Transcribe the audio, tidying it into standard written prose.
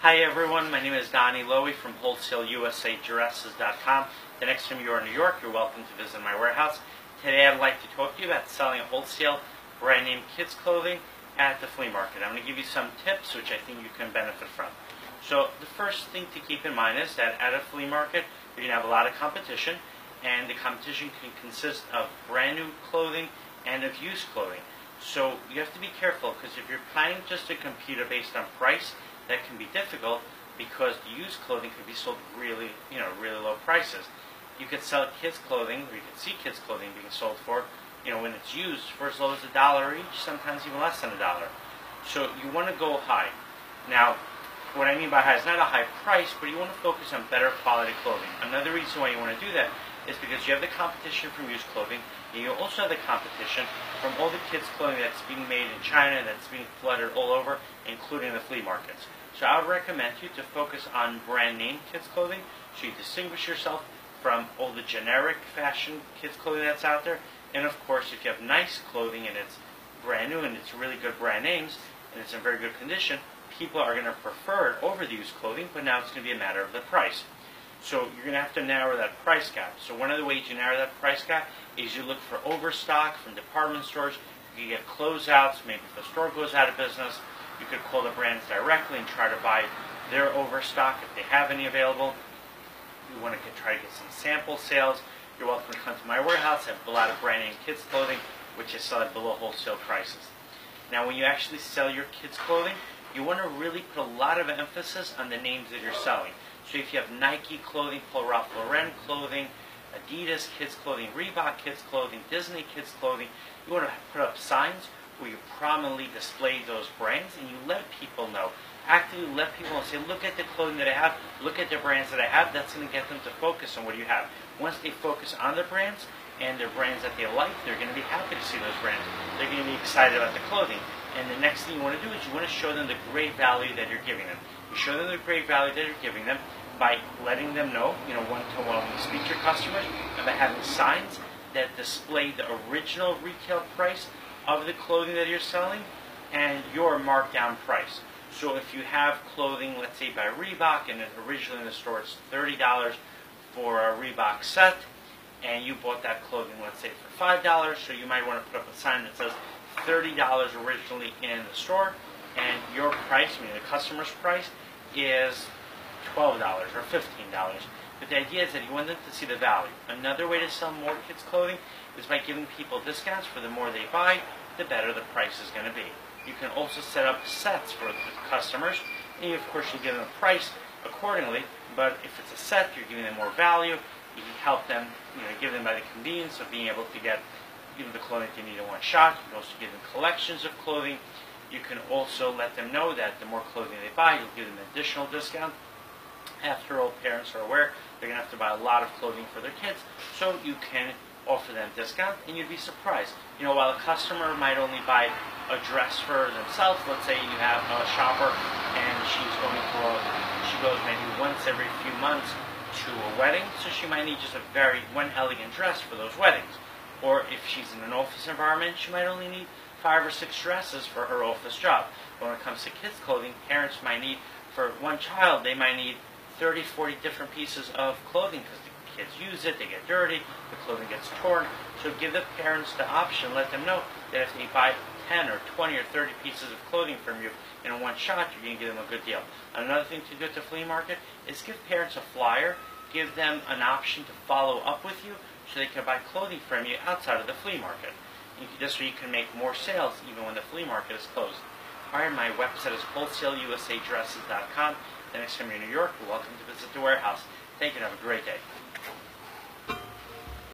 Hi everyone, my name is Donnie Lowy from Wholesale USA Dresses.com. The next time you are in New York, you're welcome to visit my warehouse. Today I'd like to talk to you about selling wholesale brand name kids clothing at the flea market. I'm going to give you some tips which I think you can benefit from. So the first thing to keep in mind is that at a flea market you're going to have a lot of competition, and the competition can consist of brand new clothing and of used clothing. So you have to be careful, because if you're planning just to compete based on price, that can be difficult, because the used clothing could be sold really low prices. You could sell kids clothing, or you could see kids clothing being sold for, when it's used, for as low as $1 each, sometimes even less than $1. So you want to go high. Now, what I mean by high is not a high price, but you want to focus on better quality clothing. Another reason why you want to do that is because you have the competition from used clothing, and you also have the competition from all the kids clothing that's being made in China, that's being flooded all over, including the flea markets. So I would recommend you to focus on brand name kids clothing, so you distinguish yourself from all the generic fashion kids clothing that's out there. And of course, if you have nice clothing and it's brand new and it's really good brand names and it's in very good condition, people are going to prefer it over the used clothing, but now it's going to be a matter of the price. So you're going to have to narrow that price gap. So one of the ways you narrow that price gap is you look for overstock from department stores. You can get closeouts. Maybe if the store goes out of business, you could call the brands directly and try to buy their overstock if they have any available. You want to try to get some sample sales. You're welcome to come to my warehouse. I have a lot of brand name kids clothing, which is sold below wholesale prices. Now, when you actually sell your kids clothing, you want to really put a lot of emphasis on the names that you're selling. So if you have Nike clothing, Paul Ralph Lauren clothing, Adidas kids clothing, Reebok kids clothing, Disney kids clothing, you want to put up signs where you prominently display those brands, and you let people know. Actively let people know, say, look at the clothing that I have, look at the brands that I have. That's going to get them to focus on what you have. Once they focus on the brands and the brands that they like, they're going to be happy to see those brands. They're going to be excited about the clothing. And the next thing you want to do is you want to show them the great value that you're giving them. You show them the great value that you're giving them by letting them know, one-to-one when you speak to your customers, and by having signs that display the original retail price of the clothing that you're selling and your markdown price. So if you have clothing, let's say by Reebok, and originally in the store it's $30 for a Reebok set, and you bought that clothing, let's say for $5, so you might want to put up a sign that says $30 originally in the store, and your price, meaning the customer's price, is $12 or $15. But the idea is that you want them to see the value. Another way to sell more kids clothing is by giving people discounts. For the more they buy, the better the price is going to be. You can also set up sets for the customers, and of course you give them a price accordingly, but if it's a set, you're giving them more value. You can help them, give them by the convenience of being able to get the clothing they need in one shot. You can also give them collections of clothing. You can also let them know that the more clothing they buy, you'll give them an additional discount. After all, parents are aware they're going to have to buy a lot of clothing for their kids, so you can offer them a discount, and you'd be surprised. While a customer might only buy a dress for themselves, let's say you have a shopper and she goes maybe once every few months to a wedding, so she might need just one elegant dress for those weddings. Or if she's in an office environment, she might only need 5 or 6 dresses for her office job. But when it comes to kids clothing, parents might need, for one child, they might need 30, 40 different pieces of clothing, because the kids use it, they get dirty, the clothing gets torn. So give the parents the option, let them know that if they buy 10 or 20 or 30 pieces of clothing from you in one shot, you're going to give them a good deal. Another thing to do at the flea market is give parents a flyer, give them an option to follow up with you so they can buy clothing from you outside of the flea market. This way you can make more sales even when the flea market is closed. Alright, my website is wholesaleusadresses.com. The next time you're in New York, you're welcome to visit the warehouse. Thank you and have a great day.